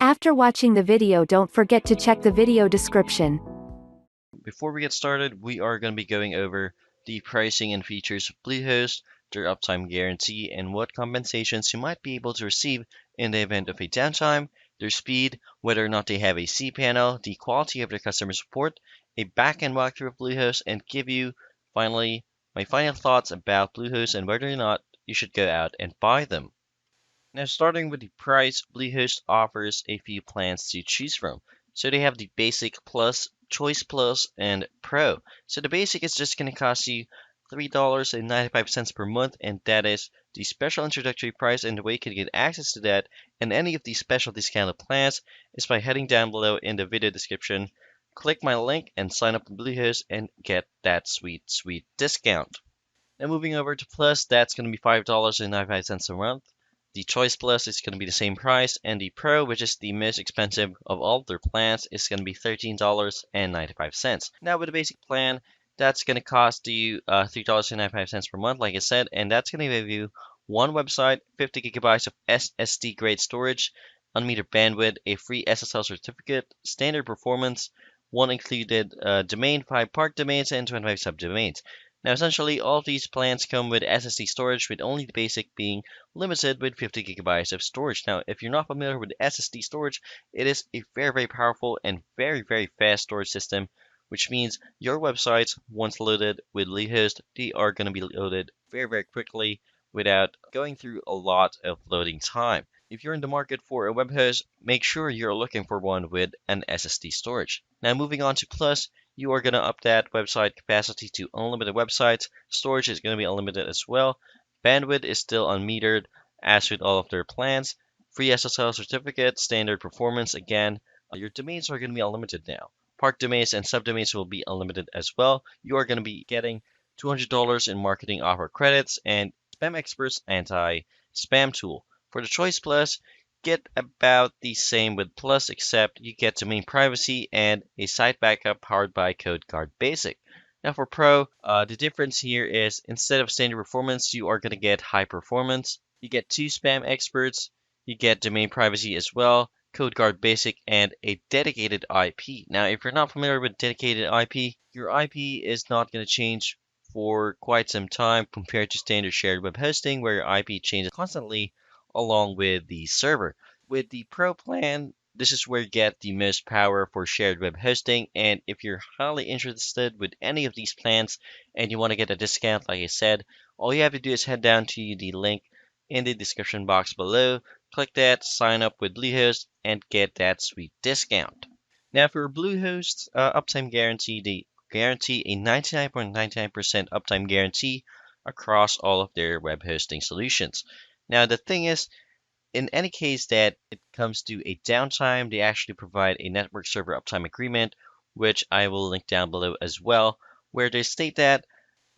After watching the video, don't forget to check the video description. Before we get started, we are going to be going over the pricing and features of Bluehost, their uptime guarantee, and what compensations you might be able to receive in the event of a downtime, their speed, whether or not they have a cPanel, the quality of their customer support, a backend walkthrough of Bluehost, and give you, finally, my final thoughts about Bluehost and whether or not you should go out and buy them. Now, starting with the price, Bluehost offers a few plans to choose from. So they have the Basic Plus, Choice Plus, and Pro. So the Basic is just going to cost you $3.95 per month, and that is the special introductory price. And the way you can get access to that and any of these special discounted plans is by heading down below in the video description. Click my link and sign up with Bluehost and get that sweet, sweet discount. Now, moving over to Plus, that's going to be $5.95 a month. The Choice Plus is going to be the same price, and the Pro, which is the most expensive of all of their plans, is going to be $13.95. Now, with the basic plan, that's going to cost you $3.95 per month, like I said, and that's going to give you one website, 50 gigabytes of SSD grade storage, unmetered bandwidth, a free SSL certificate, standard performance, one included domain, 5 park domains, and 25 subdomains. Now, essentially, all of these plans come with SSD storage, with only the basic being limited with 50 gigabytes of storage. Now, if you're not familiar with SSD storage, it is a very, very powerful and very, very fast storage system, which means your websites, once loaded with Bluehost, they are going to be loaded very, very quickly without going through a lot of loading time. If you're in the market for a web host, make sure you're looking for one with an SSD storage. Now, moving on to Plus, you are going to up that website capacity to unlimited websites. Storage is going to be unlimited as well. Bandwidth is still unmetered, as with all of their plans. Free SSL certificate, standard performance again. Your domains are going to be unlimited now. Park domains and subdomains will be unlimited as well. You are going to be getting $200 in marketing offer credits and Spam Expert's anti-spam tool. For the Choice Plus, get about the same with Plus, except you get domain privacy and a site backup powered by CodeGuard Basic. Now for Pro, the difference here is instead of standard performance, you are going to get high performance. You get 2 spam experts, you get domain privacy as well, CodeGuard Basic, and a dedicated IP. Now, if you're not familiar with dedicated IP, your IP is not going to change for quite some time compared to standard shared web hosting, where your IP changes constantly along with the server. With the Pro plan, this is where you get the most power for shared web hosting, and if you're highly interested with any of these plans and you want to get a discount, like I said, all you have to do is head down to the link in the description box below, click that, sign up with Bluehost, and get that sweet discount. Now for Bluehost's uptime guarantee, they guarantee a 99.99% uptime guarantee across all of their web hosting solutions. Now, the thing is, in any case that it comes to a downtime, they actually provide a network server uptime agreement, which I will link down below as well, where they state that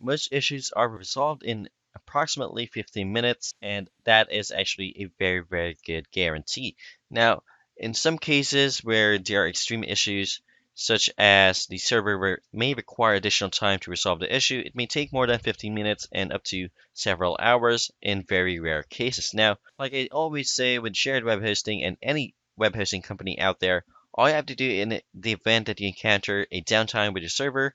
most issues are resolved in approximately 15 minutes, and that is actually a very, very good guarantee. Now, in some cases where there are extreme issues, such as the server may require additional time to resolve the issue, it may take more than 15 minutes and up to several hours in very rare cases. Now, like I always say with shared web hosting and any web hosting company out there, all you have to do in the event that you encounter a downtime with your server,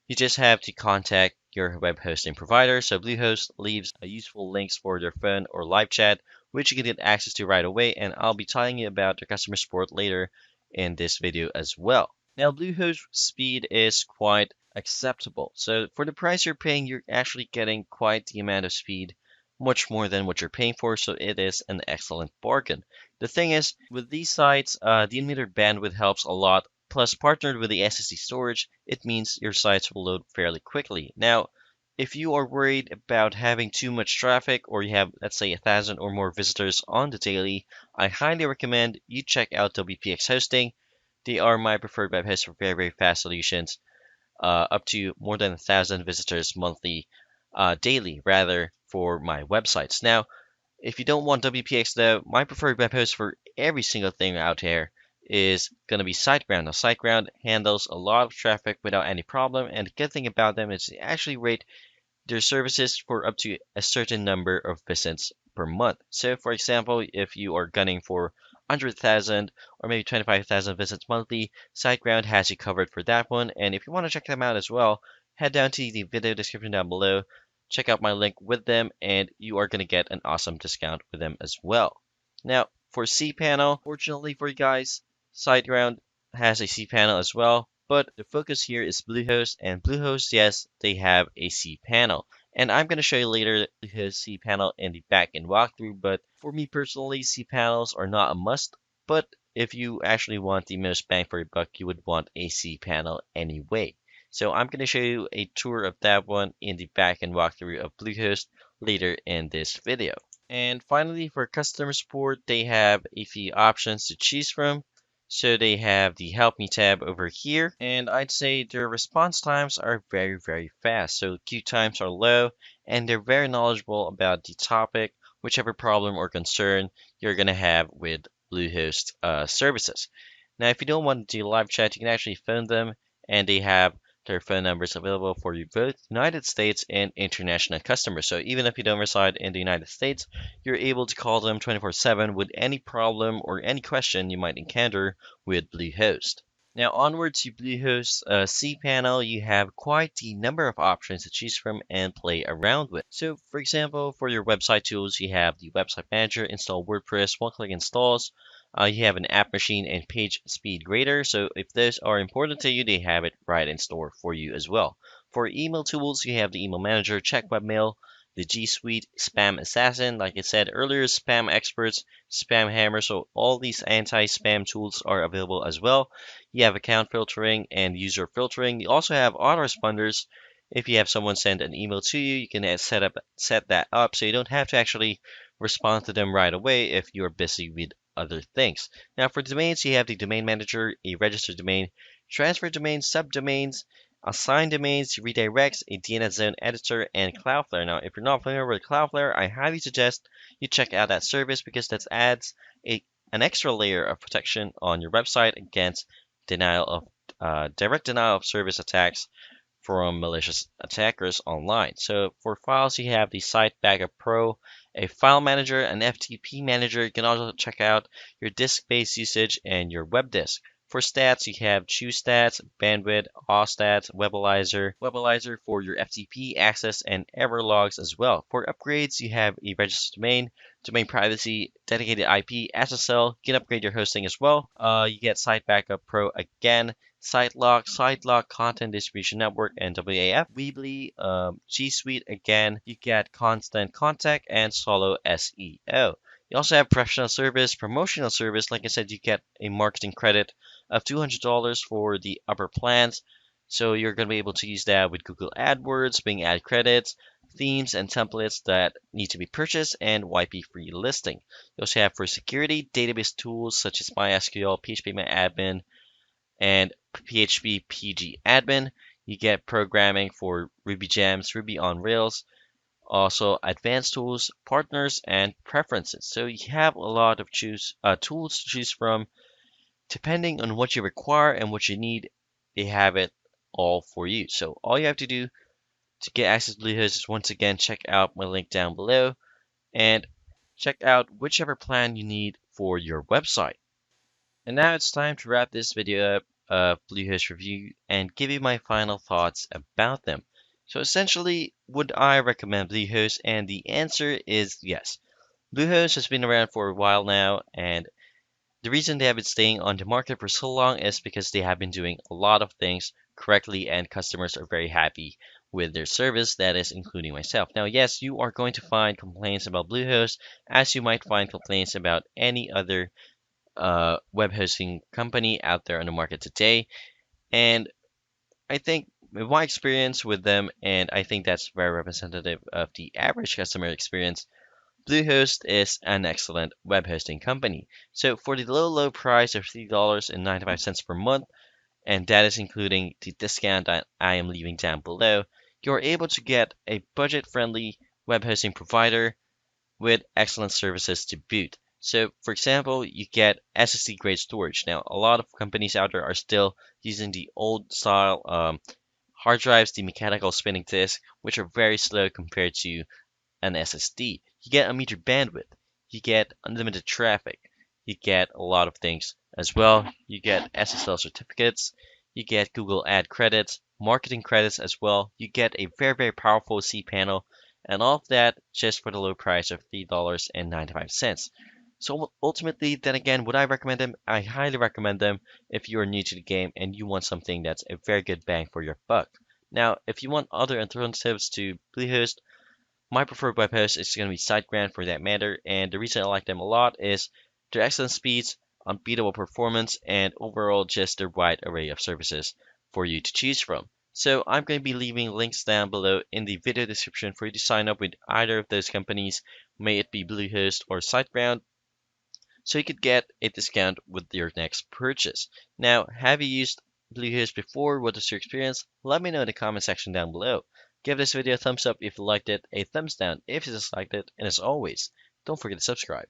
you just have to contact your web hosting provider. So Bluehost leaves useful links for their phone or live chat, which you can get access to right away, and I'll be telling you about their customer support later in this video as well. Now, Bluehost speed is quite acceptable. So for the price you're paying, you're actually getting quite the amount of speed, much more than what you're paying for, so it is an excellent bargain. The thing is, with these sites, the unmetered bandwidth helps a lot. Plus, partnered with the SSD storage, it means your sites will load fairly quickly. Now, if you are worried about having too much traffic, or you have, let's say, 1,000 or more visitors on the daily, I highly recommend you check out WPX Hosting. They are my preferred web host for very, very fast solutions, up to more than 1,000 visitors monthly, daily, rather, for my websites. Now, if you don't want WPX though, my preferred web host for every single thing out there is going to be SiteGround. Now, SiteGround handles a lot of traffic without any problem, and the good thing about them is they actually rate their services for up to a certain number of visits per month. So, for example, if you are gunning for 100,000 or maybe 25,000 visits monthly, SiteGround has you covered for that one. And if you want to check them out as well, head down to the video description down below, check out my link with them, and you are going to get an awesome discount with them as well. Now, for cPanel, fortunately for you guys, SiteGround has a cPanel as well, but the focus here is Bluehost, and Bluehost, yes, they have a cPanel. And I'm going to show you later Bluehost cPanel in the backend walkthrough, but for me personally, cPanels are not a must, but if you actually want the most bang for your buck, you would want a cPanel anyway. So I'm going to show you a tour of that one in the backend walkthrough of Bluehost later in this video. And finally, for customer support, they have a few options to choose from. So they have the Help Me tab over here, and I'd say their response times are very, very fast. So queue times are low, and they're very knowledgeable about the topic, whichever problem or concern you're going to have with Bluehost services. Now, if you don't want to do live chat, you can actually phone them, and they have their phone numbers available for you both United States and international customers. So even if you don't reside in the United States, you're able to call them 24/7 with any problem or any question you might encounter with Bluehost. Now onward to Bluehost cPanel, you have quite the number of options to choose from and play around with. So for example, for your website tools, you have the Website Manager, Install WordPress, one-click installs. You have an app machine and page speed grader. So if those are important to you, they have it right in store for you as well. For email tools, you have the Email Manager, Check Webmail, the G Suite, Spam Assassin, like I said earlier, Spam Experts, Spam Hammer. So all these anti-spam tools are available as well. You have account filtering and user filtering. You also have autoresponders. If you have someone send an email to you, you can set that up so you don't have to actually respond to them right away if you're busy with other things. Now for domains, you have the domain manager, a registered domain, transfer domains, subdomains, assign domains, redirects, a DNS zone editor, and Cloudflare. Now, if you're not familiar with Cloudflare, I highly suggest you check out that service because that adds an extra layer of protection on your website against direct denial of service attacks from malicious attackers online. So for files, you have the Site Backup Pro, a file manager, an FTP manager. You can also check out your disk-based usage and your web disk. For stats, you have ChewStats, Bandwidth, AweStats, Webalizer for your FTP access, and Everlogs as well. For upgrades, you have a registered domain, domain privacy, dedicated IP, SSL. You can upgrade your hosting as well. You get Site Backup Pro again, SiteLock Content Distribution Network, and WAF, Weebly, G Suite again. You get Constant Contact and Solo SEO. You also have professional service, promotional service. Like I said, you get a marketing credit of $200 for the upper plans. So you're going to be able to use that with Google AdWords, Bing ad credits, themes and templates that need to be purchased, and YP free listing. You also have for security, database tools such as MySQL, PHP and PHP PG admin. You get programming for Ruby Gems, Ruby on Rails, also advanced tools, partners, and preferences. So you have a lot of tools to choose from. Depending on what you require and what you need, they have it all for you. So all you have to do to get access to Bluehost is once again check out my link down below and check out whichever plan you need for your website. And now it's time to wrap this video up of Bluehost review and give you my final thoughts about them. So essentially, would I recommend Bluehost? And the answer is yes. Bluehost has been around for a while now, and the reason they have been staying on the market for so long is because they have been doing a lot of things correctly, and customers are very happy with their service, that is including myself. Now, yes, you are going to find complaints about Bluehost as you might find complaints about any other web hosting company out there on the market today. And I think with my experience with them, and I think that's very representative of the average customer experience, Bluehost is an excellent web hosting company. So for the low price of $3.95 per month, and that is including the discount that I am leaving down below, you're able to get a budget-friendly web hosting provider with excellent services to boot. So, for example, you get SSD grade storage. Now, a lot of companies out there are still using the old style hard drives, the mechanical spinning disk, which are very slow compared to an SSD. You get unmetered bandwidth, you get unlimited traffic, you get a lot of things as well. You get SSL certificates, you get Google Ad credits, marketing credits as well. You get a very, very powerful cPanel, and all of that just for the low price of $3.95. So ultimately, then again, would I recommend them? I highly recommend them if you are new to the game and you want something that's a very good bang for your buck. Now, if you want other alternatives to Bluehost, my preferred web host is going to be SiteGround for that matter, and the reason I like them a lot is their excellent speeds, unbeatable performance, and overall just their wide array of services for you to choose from. So I'm going to be leaving links down below in the video description for you to sign up with either of those companies, may it be Bluehost or SiteGround, so you could get a discount with your next purchase. Now, have you used Bluehost before? What is your experience? Let me know in the comment section down below. Give this video a thumbs up if you liked it, a thumbs down if you disliked it, and as always, don't forget to subscribe.